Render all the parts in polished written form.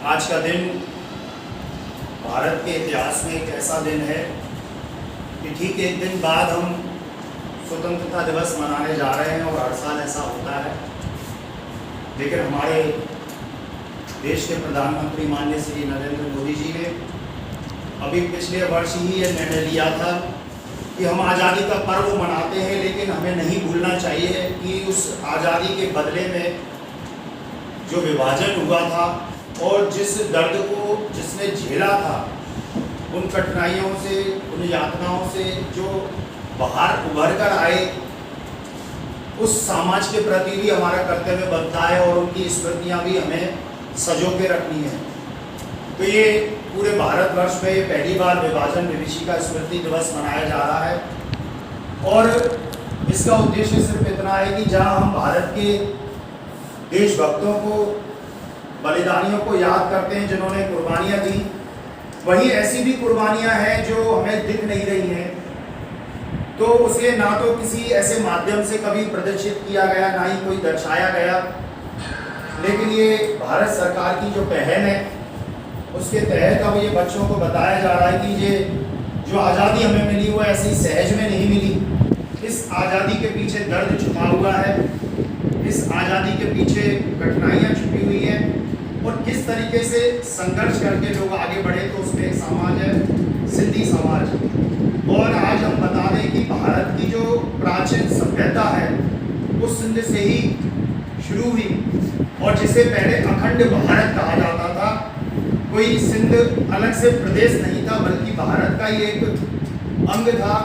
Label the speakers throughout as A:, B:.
A: आज का दिन भारत के इतिहास में एक ऐसा दिन है कि ठीक एक दिन बाद हम स्वतंत्रता दिवस मनाने जा रहे हैं और हर साल ऐसा होता है। लेकिन हमारे देश के प्रधानमंत्री माननीय श्री नरेंद्र मोदी जी ने अभी पिछले वर्ष ही ये निर्णय लिया था कि हम आज़ादी का पर्व मनाते हैं, लेकिन हमें नहीं भूलना चाहिए कि उस आज़ादी के बदले में जो विभाजन हुआ था और जिस दर्द को जिसने झेला था, उन कठिनाइयों से, उन यातनाओं से जो बाहर उभर कर आए, उस समाज के प्रति भी हमारा कर्तव्य बनता है और उनकी स्मृतियाँ भी हमें सजो के रखनी है। तो ये पूरे भारतवर्ष में ये पहली बार विभाजन विभीषिका स्मृति दिवस मनाया जा रहा है और इसका उद्देश्य सिर्फ इतना है कि जहाँ हम भारत के देशभक्तों को, बलिदानियों को याद करते हैं जिन्होंने कुर्बानियाँ दी, वहीं ऐसी भी कुर्बानियाँ हैं जो हमें दिख नहीं रही हैं। तो उसे ना तो किसी ऐसे माध्यम से कभी प्रदर्शित किया गया, ना ही कोई दर्शाया गया, लेकिन ये भारत सरकार की जो पहल है उसके तहत अब ये बच्चों को बताया जा रहा है कि ये जो आज़ादी हमें मिली वो ऐसी सहज में नहीं मिली। इस आज़ादी के पीछे दर्द छुपा हुआ है, इस आज़ादी के पीछे कठिनाइयाँ छुपी हुई हैं और किस तरीके से संघर्ष करके लोग आगे बढ़े। तो उसमें एक समाज है सिंधी समाज, और आज हम बता दें कि भारत की जो प्राचीन सभ्यता है वो सिंध से ही शुरू हुई और जिसे पहले अखंड भारत कहा जाता था। कोई सिंध अलग से प्रदेश नहीं था, बल्कि भारत का ही एक अंग था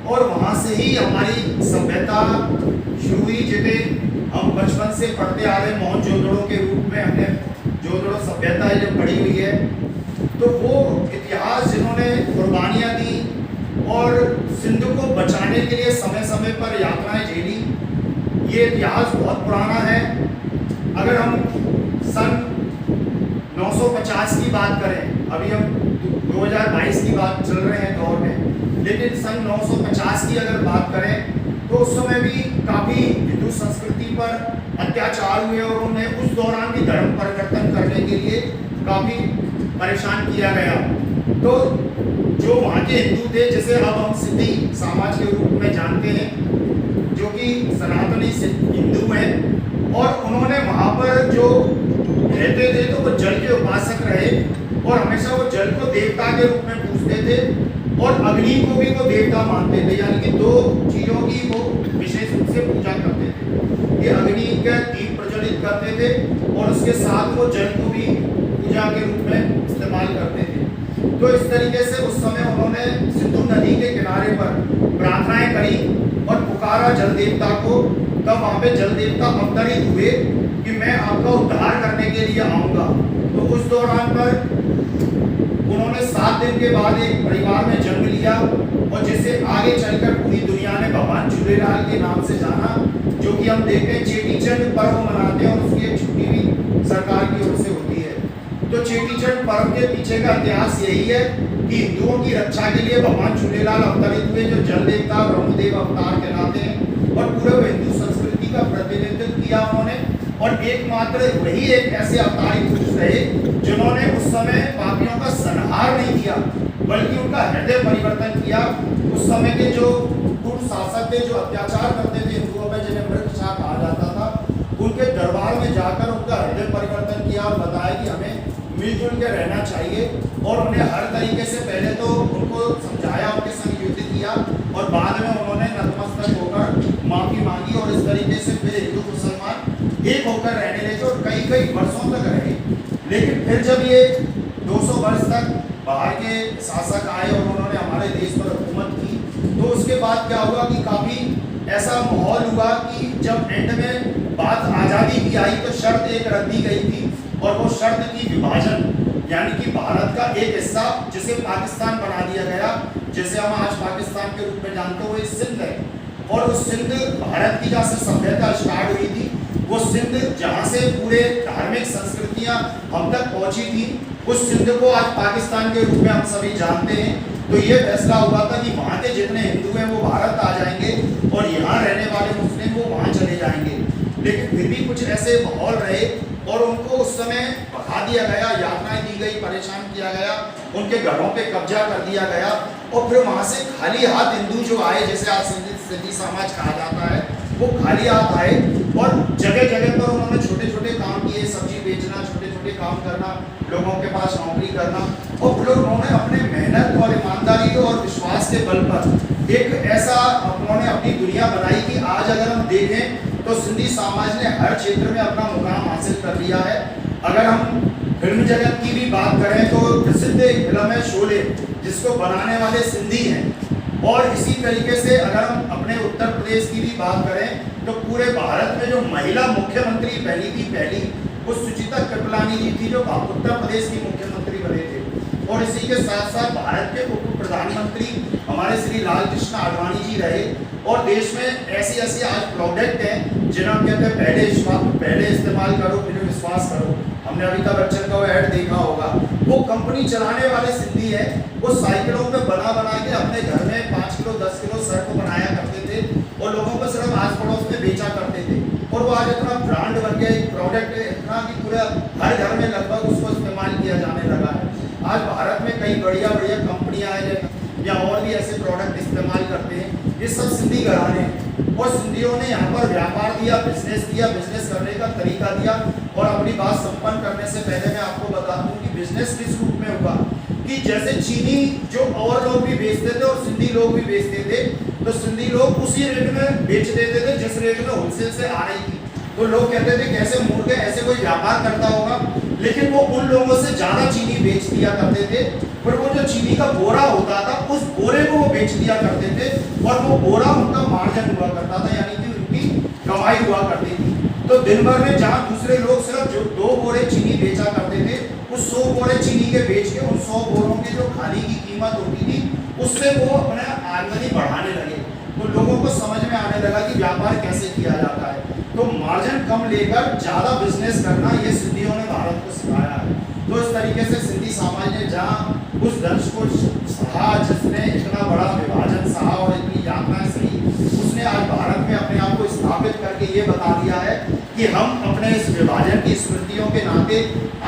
A: और वहाँ से ही हमारी सभ्यता शुरू हुई, जिन्हें हम बचपन से पढ़ते आ रहे मोहनजोदड़ो के रूप में हमने जोदड़ो सभ्यता जो पढ़ी हुई है। तो वो इतिहास जिन्होंने कुर्बानियाँ दी और सिंध को बचाने के लिए समय समय पर यात्राएं झेली, ये इतिहास बहुत पुराना है। अगर हम सन 950 की बात करें, अभी हम 2022 की बात चल रहे हैं दौर में, लेकिन सन 950 की अगर बात करें तो उस समय भी काफ़ी हिंदू संस्कृति पर अत्याचार हुए और उन्हें उस दौरान भी धर्म परिवर्तन करने के लिए काफ़ी परेशान किया गया। तो जो वहाँ के हिंदू थे, जिसे अब हम सिंधी समाज के रूप में जानते हैं, जो कि सनातनी हिंदू हैं, और उन्होंने वहाँ पर जो रहते थे तो वो जल के उपासक रहे और हमेशा वो जल को देवता के रूप में पूजते थे और अग्नि को भी वो देवता मानते थे। यानी कि दो चीज़ों की वो विशेष रूप से पूजा करते थे। ये अग्नि का दीप प्रज्वलित करते थे और उसके साथ वो जल को भी पूजा के रूप में इस्तेमाल करते थे। तो इस तरीके से उस समय उन्होंने सिंधु नदी के किनारे पर प्रार्थनाएं करी और पुकारा जल देवता को। तब वहाँ पे जल देवता अवतरित हुए कि मैं आपका उद्धार करने के लिए आऊँगा। तो उस दौरान पर उन्होंने 7 दिन के बाद एक परिवार में जन्म लिया और जिसे आगे चलकर पूरी दुनिया ने भगवान झूलेलाल के नाम से जाना, जो कि हम देखते हैं चेटीचंड पर्व मनाते हैं और उसकी एक छुट्टी भी सरकार की ओर से होती है। तो चेटीचंड पर्व के पीछे का इतिहास यही है कि हिंदुओं की रक्षा के लिए भगवान झूलेलाल अवतरित हुए, जो जल देवता ब्रह्मदेव अवतार कहलाते हैं, और पूरे हिंदू संस्कृति का प्रतिनिधित्व किया उन्होंने। और एकमात्र वही एक ऐसे अवतारी पुरुष रहे जिन्होंने उस समय पापियों का संहार नहीं किया, बल्कि उनका हृदय परिवर्तन किया। उस समय के जो पूर्व शासक थे, जो अत्याचार करते थे हिंदुओं पर, जिन्हें मृगशाह कहा जाता था, उनके दरबार में जाकर उनका हृदय परिवर्तन किया और बताया कि हमें मिलजुल के रहना चाहिए। और उन्हें हर तरीके से पहले तो उनको समझाया, उनके संग युद्ध किया और बाद में उन्होंने नतमस्तक होकर माफ़ी मांगी और इस तरीके से फिर हिंदू मुसलमान एक होकर रहने लगे और कई कई वर्षों तक रहे। लेकिन फिर जब ये 200 वर्ष तक बाहर के शासक आए और उन्होंने हमारे देश पर हुकूमत की, तो उसके बाद क्या हुआ कि काफ़ी ऐसा माहौल हुआ कि जब एंड में बात आज़ादी की आई तो शर्त एक रद्दी गई थी और वो शर्त थी विभाजन, यानी कि भारत का एक हिस्सा जिसे पाकिस्तान बना दिया गया, जिसे हम आज पाकिस्तान के रूप में जानते हुए सिंध है। और उस सिंध भारत की जहाँ से सभ्यता स्टार्ट हुई थी, वो सिंध जहाँ से पूरे धार्मिक संस्कृतियाँ हम तक पहुँची थी, उस सिंध को आज पाकिस्तान के रूप में हम सभी जानते हैं। तो ये फैसला हुआ था कि वहाँ के जितने हिंदू हैं वो भारत आ जाएंगे और यहाँ रहने वाले मुस्लिम वो वहाँ चले जाएंगे। लेकिन फिर भी कुछ ऐसे माहौल रहे और उनको उस समय भगा दिया गया, यातनाएं दी गई, परेशान किया गया, उनके घरों पे कब्जा कर दिया गया और फिर वहाँ से खाली हाथ हिंदू जो आए, जैसे आज सिंधी समाज कहा जाता है, वो खाली हाथ आए और जगह जगह पर उन्होंने छोटे छोटे काम किए, सब्जी बेचना, छोटे छोटे काम करना, लोगों के पास नौकरी करना, और फिर उन्होंने अपने मेहनत और ईमानदारी और विश्वास के बल पर एक ऐसा उन्होंने अपनी दुनिया बनाई कि आज अगर हम देखें तो सिंधी समाज ने हर क्षेत्र में अपना मुकाम हासिल कर लिया है। अगर हम फिल्म जगत की भी बात करें तो प्रसिद्ध एक फिल्म है शोले, जिसको बनाने वाले सिंधी हैं। और इसी तरीके से अगर हम अपने उत्तर प्रदेश की भी बात करें तो पूरे भारत में जो महिला मुख्यमंत्री पहली वो सुचिता कृपलानी जी थी, जो उत्तर प्रदेश की मुख्यमंत्री बने थे। और इसी के साथ साथ भारत के उप प्रधानमंत्री हमारे श्री लाल कृष्ण आडवाणी जी रहे। और देश में ऐसी ऐसी आज प्रोडक्ट हैं जिन्हें हम कहते हैं पहले इस्तेमाल करो फिर विश्वास करो। हमने अमिताभ बच्चन का वो ऐड देखा होगा। वो कंपनी चलाने वाले सिंधी है, वो साइकिलों पे बना के अपने घर में 5 किलो 10 किलो सर्फ बनाया करते थे और लोगों को सिर्फ आस पड़ोस में बेचा करते थे। और वो आज इतना ब्रांड बन गया, एक प्रोडक्ट इतना कि पूरा हर घर में लगभग उसको इस्तेमाल किया जाने लगा है। आज भारत में कई बढ़िया कंपनियां हैं या और भी ऐसे प्रोडक्ट इस्तेमाल करते हैं। ये सब सिंधी घराने हैं और सिंधियों ने यहाँ पर व्यापार दिया, बिजनेस करने का तरीका दिया। और अपनी बात संपन्न करने से पहले मैं आपको बता दूं कि बिजनेस किस रूप में हुआ कि जैसे चीनी जो और लोग भी बेचते थे और सिंधी लोग भी बेचते थे, तो सिंधी लोग उसी रेट में बेच देते थे जिस रेट में होलसेल से आ रही थी। तो लोग कहते थे कैसे मूर्ख है, ऐसे कोई व्यापार करता होगा। लेकिन वो उन लोगों से ज्यादा चीनी बेच दिया करते थे। पर वो जो चीनी का बोरा होता था उस बोरे को वो बेच दिया करते थे और वो बोरा उनका मार्जिन हुआ करता था, यानी कि उनकी कमाई हुआ करती थी। तो दिन भर में जहाँ दूसरे लोग सिर्फ जो 2 बोरे चीनी बेचा करते थे, उस 100 बोरे चीनी के बेच के उन 100 बोरों की जो खाली की कीमत होती थी उससे वो अपने आमदनी बढ़ाने लगे। तो लोगों को समझ में आने लगा कि व्यापार कैसे किया जाता है। तो मार्जिन कम लेकर ज्यादा बिजनेस करना ये सिंधियों ने भारत को सिखाया है। तो इस तरीके से सिंधी समाज ने जहाँ उस दंश को सहा, जिसने इतना बड़ा विभाजन सहा और इतनी यातनाएं सही, उसने आज भारत में अपने आप को स्थापित करके ये बता दिया है कि हम अपने इस विभाजन की स्मृतियों के नाते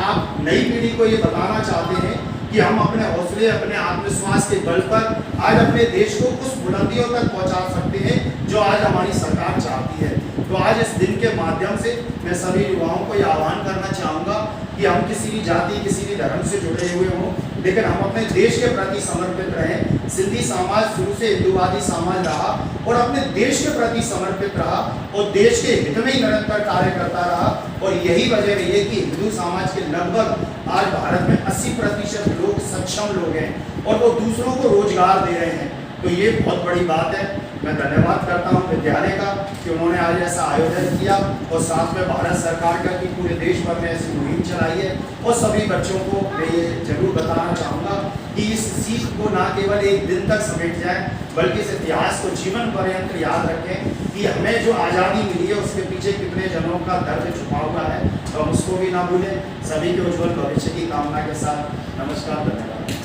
A: आप नई पीढ़ी को ये बताना चाहते हैं कि हम अपने हौसले, अपने आत्मविश्वास के बल पर आज अपने देश को उस बुलंदियों तक पहुंचा सकते हैं जो आज हमारी सरकार चाहती है। तो आज इस दिन के माध्यम से मैं सभी युवाओं को यह आह्वान करना चाहूँगा कि हम किसी भी जाति, किसी भी धर्म से जुड़े हुए हों, लेकिन हम अपने देश के प्रति समर्पित रहें। सिंधी समाज शुरू से हिंदुवादी समाज रहा और अपने देश के प्रति समर्पित रहा और देश के हित में ही निरंतर कार्य करता रहा। और यही वजह रही है कि हिंदू समाज के लगभग आज भारत में 80% लोग सक्षम लोग हैं और वो दूसरों को रोजगार दे रहे हैं। तो ये बहुत बड़ी बात है। मैं धन्यवाद करता हूँ विद्यालय का कि उन्होंने आज ऐसा आयोजन किया और साथ में भारत सरकार का कि पूरे देश भर में ऐसी मुहिम चलाई है। और सभी बच्चों को मैं ये जरूर बताना चाहूँगा कि इस सीख को ना केवल एक दिन तक समेट जाए, बल्कि इस इतिहास को जीवन पर्यंत याद रखें कि हमें जो आज़ादी मिली है उसके पीछे कितने जनों का दर्द छुपा हुआ है, तो हम उसको भी ना भूलें। सभी के उज्जवल भविष्य की कामना के साथ नमस्कार, धन्यवाद।